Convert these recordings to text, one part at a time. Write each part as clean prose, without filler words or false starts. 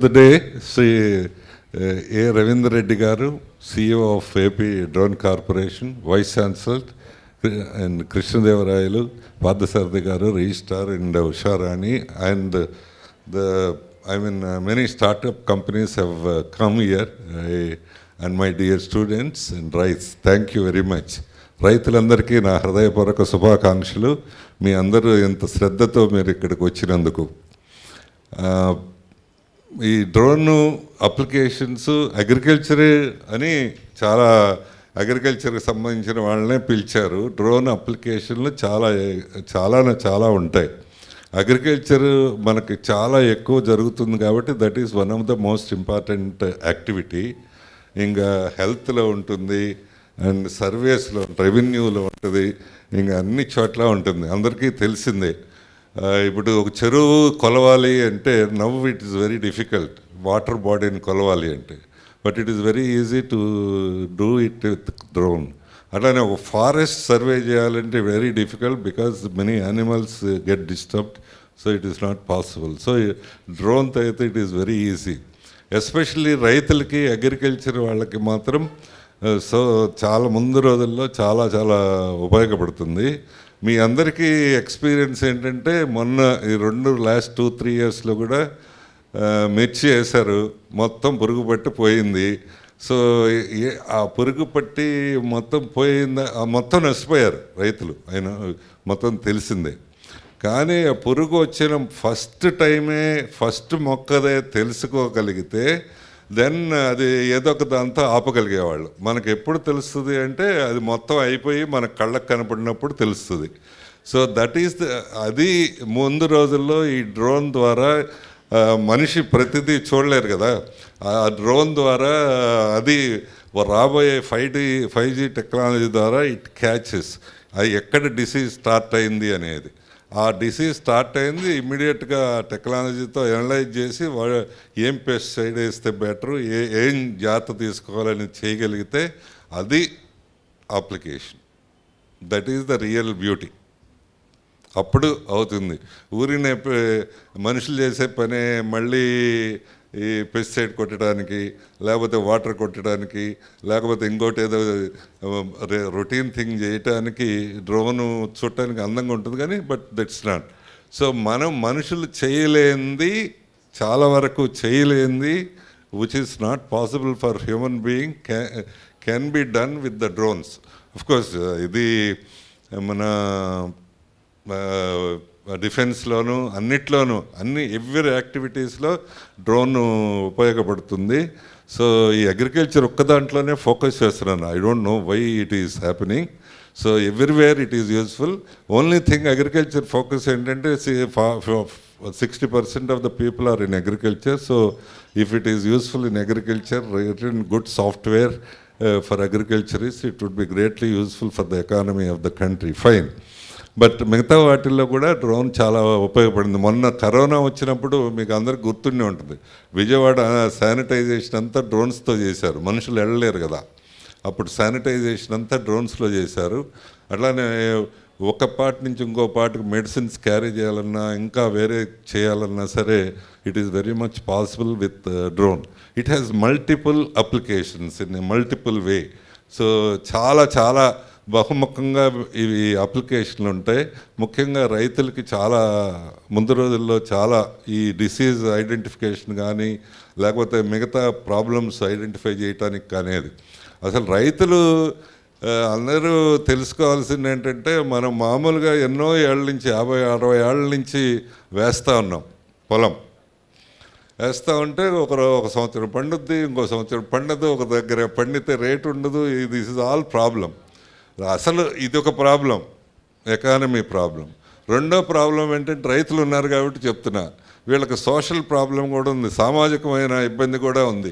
The day, Sri A. Ravindra Reddy Garu, CEO of AP Drone Corporation, Vice Chancellor, and Krishnadevarayalu, Parthasarathi Garu, Registrar, and Usharani, and many startup companies have come here, and my dear students and Rais, thank you very much. రైతులందరికీ నా హృదయపూర్వక శుభాకాంక్షలు. మీ అందరూ ఎంత శ్రద్ధతో మీరు ఇక్కడికి వచ్చినందుకు. ఈ డ్రోన్ అప్లికేషన్స్ అగ్రికల్చర్ అని చాలా అగ్రికల్చర్కి సంబంధించిన వాళ్ళనే పిలిచారు. డ్రోన్ అప్లికేషన్లు చాలా ఉంటాయి. అగ్రికల్చర్ మనకి చాలా ఎక్కువ జరుగుతుంది కాబట్టి that is one of the most important activity. ఇంకా హెల్త్లో ఉంటుంది, అండ్ సర్వీస్లో, రెవెన్యూలో ఉంటుంది, ఇంకా అన్ని చోట్ల ఉంటుంది. అందరికీ తెలిసిందే. ఇప్పుడు ఒక చెరువు కొలవాలి అంటే now it is very difficult, water బాడీని కొలవాలి అంటే, but it is very easy to do it with drone. అట్లానే ఒక ఫారెస్ట్ సర్వే చేయాలంటే very difficult because many animals get disturbed, so it is not possible. So డ్రోన్తో అయితే it is very easy. Especially రైతులకి, agriculture వాళ్ళకి మాత్రం so చాలా ముందు రోజుల్లో చాలా ఉపయోగపడుతుంది. మీ అందరికీ ఎక్స్పీరియన్స్ ఏంటంటే మొన్న ఈ లాస్ట్ 2-3 ఇయర్స్లో కూడా మిర్చి వేశారు, మొత్తం పురుగు పట్టి పోయింది. సో ఆ పురుగు పట్టి మొత్తం పోయింది, మొత్తం నష్టపోయారు రైతులు, ఆయన మొత్తం తెలిసిందే. కానీ ఆ పురుగు వచ్చిన ఫస్ట్ మొక్కదే తెలుసుకోగలిగితే దెన్ అది ఏదో ఒక దాంతో ఆపగలిగేవాళ్ళు. మనకు ఎప్పుడు తెలుస్తుంది అంటే అది మొత్తం అయిపోయి మన కళ్ళకు కనపడినప్పుడు తెలుస్తుంది. సో దట్ ఈస్ అది ముందు రోజుల్లో ఈ డ్రోన్ ద్వారా మనిషి ప్రతిదీ చూడలేరు కదా, ఆ డ్రోన్ ద్వారా అది రాబోయే 5G టెక్నాలజీ ద్వారా ఇట్ క్యాచెస్ అది ఎక్కడ డిసీజ్ స్టార్ట్ అయింది అనేది. ఆ డిసీజ్ స్టార్ట్ అయింది ఇమ్మీడియట్గా టెక్నాలజీతో అనలైజ్ చేసి ఏం పెస్టిసైడ్ వేస్తే బెటరు, ఏం జాగ్రత్త తీసుకోవాలని చేయగలిగితే అది application. That is the real beauty. అప్పుడు అవుతుంది. ఊరినే మనుషులు చేసే పనే మళ్ళీ ఈ పెస్టిసైడ్ కొట్టడానికి, లేకపోతే వాటర్ కొట్టడానికి, లేకపోతే ఇంకోటి ఏదో రొటీన్ థింగ్ చేయటానికి డ్రోను చూడటానికి అందంగా ఉంటుంది కానీ బట్ దట్స్ నాట్. సో మనుషులు చేయలేంది, చాలా వరకు చేయలేంది, which is not possible for human being can be done with the drones. Of course ఇది మన డిఫెన్స్లోను అన్నిట్లోనూ ఎవ్రీ యాక్టివిటీస్లో డ్రోన్ ఉపయోగపడుతుంది. సో ఈ అగ్రికల్చర్ ఒక్క దాంట్లోనే ఫోకస్ చేస్తున్నాను. I don't know why it is happening. So everywhere it is useful. Only thing agriculture focus ఏంటంటే 60% of the people are in agriculture. So if it is useful in agriculture, written good software for agriculturist, it would be greatly useful for the economy of the country. Fine. But మిగతా వాటిల్లో కూడా drone చాలా ఉపయోగపడింది. మొన్న corona వచ్చినప్పుడు మీకు అందరికి గుర్తుండే ఉంటుంది, విజయవాడ శానిటైజేషన్ అంతా డ్రోన్స్తో చేశారు. మనుషులు వెళ్ళలేరు కదా, అప్పుడు శానిటైజేషన్ అంతా డ్రోన్స్లో చేశారు. అట్లానే ఒక పార్ట్ నుంచి ఇంకో పార్ట్కి మెడిసిన్స్ క్యారీ చేయాలన్నా, ఇంకా వేరే చేయాలన్నా సరే it is very much possible with drone. It has multiple applications in a multiple way. So చాలా బహుముఖంగా ఇవి అప్లికేషన్లు ఉంటాయి. ముఖ్యంగా రైతులకి చాలా ముందు రోజుల్లో చాలా ఈ డిసీజ్ ఐడెంటిఫికేషన్ కానీ, లేకపోతే మిగతా ప్రాబ్లమ్స్ ఐడెంటిఫై చేయడానికి కానీ, అసలు రైతులు అందరూ తెలుసుకోవాల్సింది ఏంటంటే, మనం మామూలుగా ఎన్నో ఏళ్ళ నుంచి 50-60 ఏళ్ళ నుంచి వేస్తూ ఉన్నాం పొలం. వేస్తూ ఉంటే ఒక సంవత్సరం పండుద్ది, ఇంకో సంవత్సరం పండదు, ఒక దగ్గర పండితే రేటు ఉండదు. This is all problem. అసలు ఇది ఒక ప్రాబ్లం, ఎకానమీ ప్రాబ్లం. రెండో ప్రాబ్లం ఏంటంటే రైతులు ఉన్నారు కాబట్టి చెప్తున్నా, వీళ్ళకి సోషల్ ప్రాబ్లం కూడా ఉంది, సామాజికమైన ఇబ్బంది కూడా ఉంది.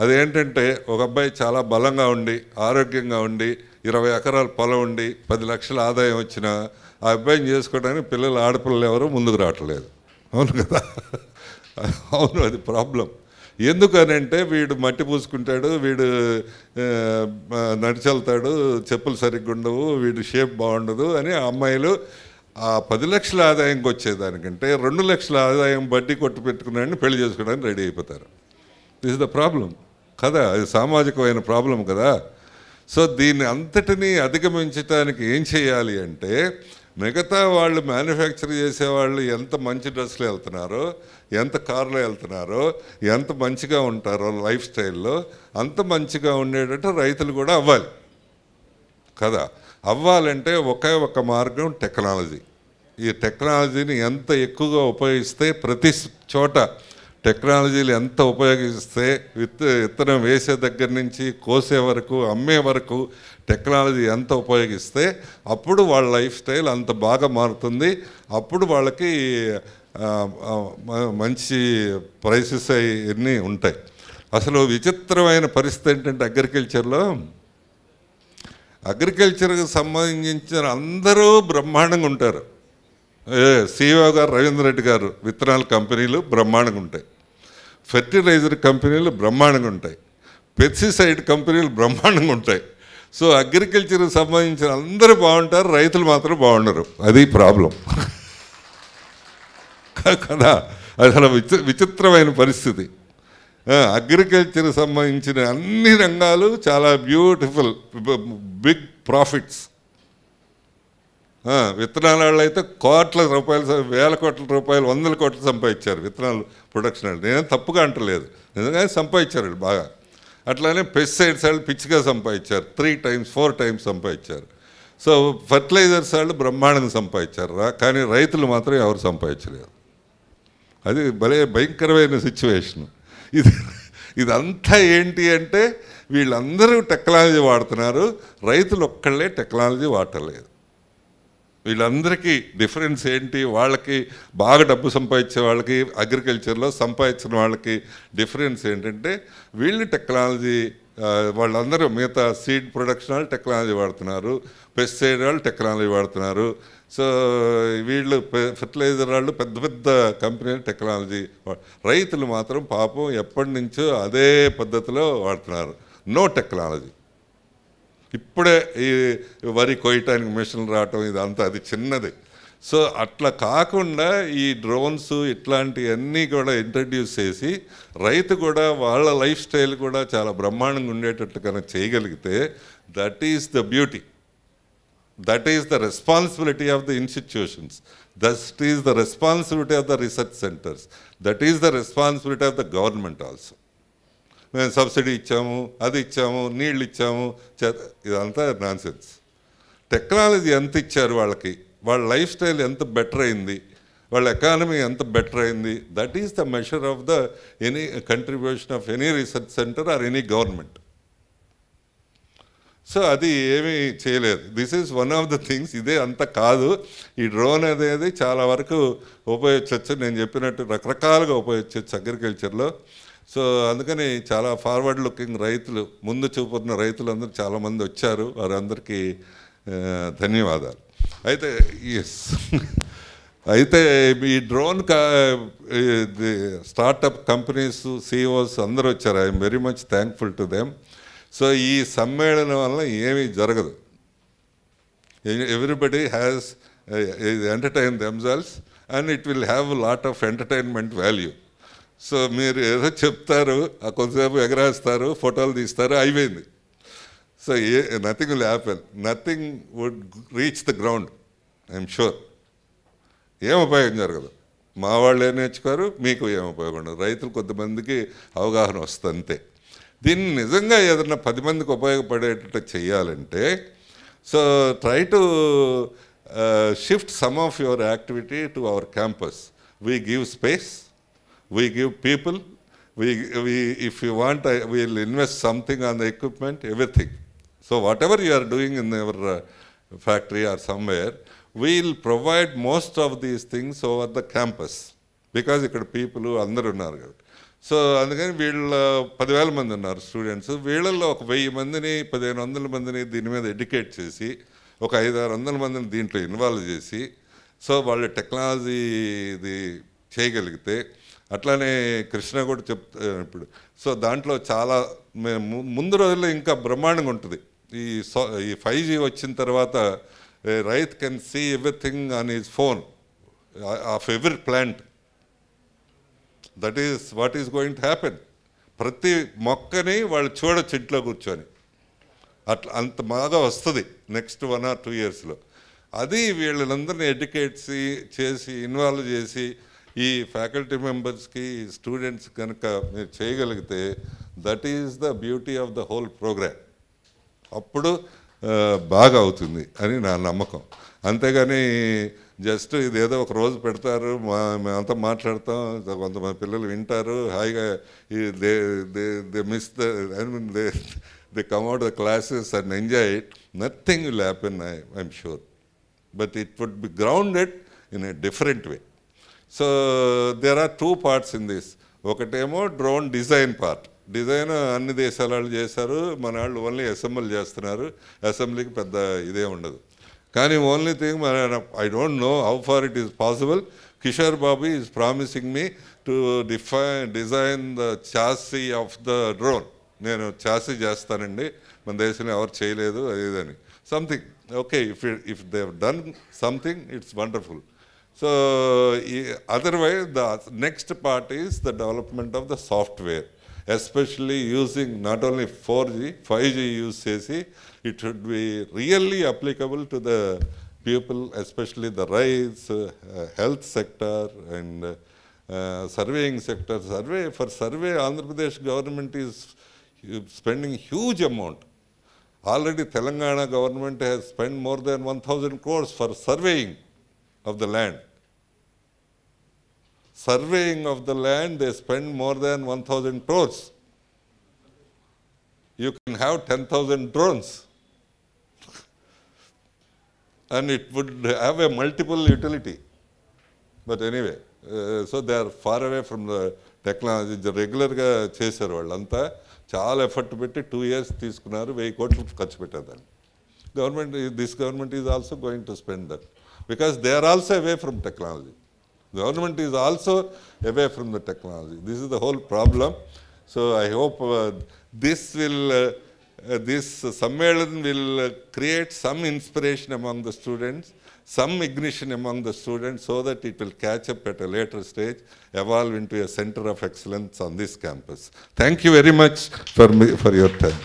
అదేంటంటే ఒక అబ్బాయి చాలా బలంగా ఉండి, ఆరోగ్యంగా ఉండి, 20 ఎకరాల పొలం ఉండి, 10 లక్షల ఆదాయం వచ్చినా ఆ అబ్బాయిని చేసుకోవడానికి ఆడపిల్లలు ఎవరు ముందుకు రావట్లేదు. అవును కదా? అవును, అది ప్రాబ్లం. ఎందుకనంటే వీడు మట్టి పూసుకుంటాడు, వీడు నడిచెళ్తాడు, చెప్పులు సరిగ్గా ఉండవు, వీడు షేప్ బాగుండదు అని అమ్మాయిలు ఆ 10 లక్షల ఆదాయంకి వచ్చేదానికంటే 2 లక్షల ఆదాయం వడ్డీ కొట్టు పెట్టుకున్నాడని పెళ్లి చేసుకోవడానికి రెడీ అయిపోతారు. దిస్ ఇస్ ద ప్రాబ్లం కదా, అది సామాజికమైన ప్రాబ్లం కదా. సో దీన్ని అంతటినీ అధిగమించడానికి ఏం చేయాలి అంటే, మిగతా వాళ్ళు మ్యానుఫ్యాక్చర్ చేసేవాళ్ళు ఎంత మంచి డ్రెస్సులు వెళ్తున్నారో, ఎంత కార్లో వెళ్తున్నారో, ఎంత మంచిగా ఉంటారో లైఫ్ స్టైల్లో, అంత మంచిగా ఉండేటట్టు రైతులు కూడా అవ్వాలి కదా. అవ్వాలంటే ఒకే ఒక మార్గం టెక్నాలజీ. ఈ టెక్నాలజీని ఎంత ఎక్కువగా ఉపయోగిస్తే, ప్రతి చోట టెక్నాలజీలు ఎంత ఉపయోగిస్తే, విత్తనం వేసే దగ్గర నుంచి కోసే వరకు, అమ్మే వరకు టెక్నాలజీ ఎంత ఉపయోగిస్తే అప్పుడు వాళ్ళ లైఫ్ స్టైల్ అంత బాగా మారుతుంది. అప్పుడు వాళ్ళకి మంచి ప్రైసెస్ అన్నీ ఉంటాయి. అసలు విచిత్రమైన పరిస్థితి ఏంటంటే, అగ్రికల్చర్కి సంబంధించిన అందరూ బ్రహ్మాండంగా ఉంటారు. CEO గారు రవీంద్ర రెడ్డి గారు విత్తనాల కంపెనీలు బ్రహ్మాండంగా ఉంటాయి, ఫెర్టిలైజర్ కంపెనీలు బ్రహ్మాండంగా ఉంటాయి, పెస్టిసైడ్ కంపెనీలు బ్రహ్మాండంగా ఉంటాయి. సో అగ్రికల్చర్కి సంబంధించిన అందరూ బాగుంటారు, రైతులు మాత్రం బాగుండరు. అది ప్రాబ్లం కదా. అసలు విచిత్రమైన పరిస్థితి. అగ్రికల్చర్కి సంబంధించిన అన్ని రంగాలు చాలా బ్యూటిఫుల్, బిగ్ ప్రాఫిట్స్. విత్తనాల వాళ్ళు అయితే కోట్ల రూపాయలు, వేల కోట్ల రూపాయలు, 100 కోట్లు సంపాదించారు విత్తనాలు ప్రొడక్షన్ వాళ్ళు. నేనేం తప్పుగా అంటలేదు, నిజంగానే సంపాదించారు వీళ్ళు బాగా. అట్లానే పెస్టిసైడ్స్ వాళ్ళు పిచ్చిగా సంపాదించారు, 3 times 4 times సంపాదించారు. సో ఫర్టిలైజర్స్ వాళ్ళు బ్రహ్మాండంగా సంపాదించారు, కానీ రైతులు మాత్రం ఎవరు సంపాదించలేదు. అది భలే భయంకరమైన సిచ్యువేషను. ఇదంతా ఏంటి అంటే, వీళ్ళందరూ టెక్నాలజీ వాడుతున్నారు, రైతులు ఒక్కళ్ళే టెక్నాలజీ వాడలేదు. వీళ్ళందరికీ డిఫరెన్స్ ఏంటి, వాళ్ళకి బాగా డబ్బు సంపాదించే వాళ్ళకి, అగ్రికల్చర్లో సంపాదించిన వాళ్ళకి డిఫరెన్స్ ఏంటంటే, వీళ్ళు టెక్నాలజీ, వాళ్ళందరూ మిగతా సీడ్ ప్రొడక్షన్ వాళ్ళు టెక్నాలజీ వాడుతున్నారు, పెస్టిసైడ్ వాళ్ళు టెక్నాలజీ వాడుతున్నారు. సో వీళ్ళు ఫెర్టిలైజర్ వాళ్ళు పెద్ద పెద్ద కంపెనీలు టెక్నాలజీ, రైతులు మాత్రం పాపం ఎప్పటి నుంచో అదే పద్ధతిలో వాడుతున్నారు, నో టెక్నాలజీ. ఇప్పుడే ఈ వరి కొయ్యటానికి మిషన్లు రావటం ఇదంతా అది చిన్నది. సో అట్లా కాకుండా ఈ డ్రోన్స్ ఇట్లాంటివన్నీ కూడా ఇంట్రడ్యూస్ చేసి రైతు కూడా వాళ్ళ లైఫ్ స్టైల్ కూడా చాలా బ్రహ్మాండంగా ఉండేటట్టు కనుక చేయగలిగితే, that is the beauty, that is the responsibility of the institutions, that is the responsibility of the research centres, that is the responsibility of the government also. మేము సబ్సిడీ ఇచ్చాము, అది ఇచ్చాము, నీళ్ళు ఇచ్చాము, ఇదంతా నాన్సెన్స్. టెక్నాలజీ ఎంత ఇచ్చారు వాళ్ళకి, వాళ్ళ లైఫ్ స్టైల్ ఎంత బెటర్ అయింది, వాళ్ళ ఎకానమీ ఎంత బెటర్ అయింది, that is the measure of the any contribution of any research centre or any government. So అది ఏమీ చేయలేదు. This is one of the things. ఇదే అంత కాదు, ఈ డ్రోన్ అనేది చాలా వరకు ఉపయోగించవచ్చు. నేను చెప్పినట్టు రకరకాలుగా ఉపయోగించవచ్చు అగ్రికల్చర్లో. సో అందుకని చాలా ఫార్వర్డ్ లుకింగ్ రైతులు, ముందు చూపుతున్న రైతులందరూ చాలామంది వచ్చారు, వారందరికీ ధన్యవాదాలు. అయితే అయితే ఈ డ్రోన్ స్టార్టప్ కంపెనీస్ CEOs అందరూ వచ్చారు. I'm very much thankful to them. So ఈ సమ్మేళనం వల్ల ఏమీ జరగదు, everybody has entertain themselves and it will have lot of entertainment value. So మీరు ఏదో చెప్తారు, కొంతసేపు ఎగరేస్తారు, ఫోటోలు తీస్తారు, అయిపోయింది. So nothing will happen, nothing would reach the ground, I'm sure. ఏం ఉపయోగం జరగదు, మా వాళ్ళు ఏం నేర్చుకోరు, మీకు ఏం ఉపయోగం ఉండదు, రైతులు కొంతమందికి అవగాహన వస్తుంది అంతే. దీన్ని నిజంగా ఏదన్నా 10 మందికి ఉపయోగపడేటట్టు చేయాలంటే, so try to shift some of your activity to our campus. We give space, we give people, if you want, we'll invest something on the equipment, everything. So whatever you are doing in your factory or somewhere, we'll provide most of these things over the campus, because ఇక్కడ people అందరూ ఉన్నారు కాబట్టి. So అందుకని వీళ్ళ 10,000 మంది ఉన్నారు students, వీళ్ళల్లో ఒక 1000 మందిని 1500 మందిని దీని మీద ఎడ్యుకేట్ చేసి, ఒక 500-600 మందిని దీంట్లో ఇన్వాల్వ్ చేసి, సో వాళ్ళు టెక్నాలజీ ఇది చేయగలిగితే, అట్లానే కృష్ణ కూడా ఇప్పుడు సో దాంట్లో చాలా ముందు రోజుల్లో ఇంకా బ్రహ్మాండంగా ఉంటుంది. ఈ 5G వచ్చిన తర్వాత a Raith can see everything on his phone of every plant. That is what is going to happen. ప్రతి మొక్కని వాళ్ళు చూడొచ్చు ఇంట్లో కూర్చొని. అట్లా అంత బాగా వస్తుంది నెక్స్ట్ 1 or 2 yearsలో. అది వీళ్ళందరినీ ఎడ్యుకేట్ చేసి ఇన్వాల్వ్ చేసి ఈ ఫ్యాకల్టీ మెంబర్స్కి స్టూడెంట్స్ కనుక మీరు చేయగలిగితే that is the beauty of the whole program. అప్పుడు బాగా అవుతుంది అని నా నమ్మకం. అంతేగాని జస్ట్ ఇదేదో ఒక రోజు పెడతారు, మేమంతా మాట్లాడతాం, కొంతమంది పిల్లలు వింటారు హాయిగా, they miss they come out the classes and enjoy it. Nothing will happen, I'm sure. But it would be grounded in a different way. So there are 2 parts in this. ఒకటేమో డ్రోన్ డిజైన్ పార్ట్. డిజైన్ అన్ని దేశాల వాళ్ళు చేశారు, మన వాళ్ళు only assemble చేస్తున్నారు. అసెంబ్లీకి పెద్ద ఇదే ఉండదు. కానీ only thing I don't know how far it is possible. Kishore Babu is promising me to design the chassis of the drone. నేను చాసీ చేస్తానండి, మన దేశంలో ఎవరు చేయలేదు అదేదని. Something okay, if they have done something it's wonderful. So otherwise the next part is the development of the software, especially using not only 4G, 5G use చేసి it should be really applicable to the people, especially the rice, health sector and surveying sector. Survey, Andhra Pradesh government is spending huge amount. Already Telangana government has spent more than 1,000 crores for surveying of the land. Surveying of the land, they spend more than 1,000 crores. You can have 10,000 drones and it would have a multiple utility. But anyway, so they are far away from the technology. Regularగా చేశారు వాళ్ళంతా, చాలా effort పెట్టి 2 years తీసుకున్నారు, 1000 కోట్లు ఖర్చు పెట్టారు దాన్ని. This government is also going to spend that because they are also away from technology. Government is also away from the technology. This is the whole problem. So I hope this Sammelan will create some inspiration among the students, some ignition among the students, so that it will catch up at a later stage, evolve into a center of excellence on this campus. Thank you very much for your time.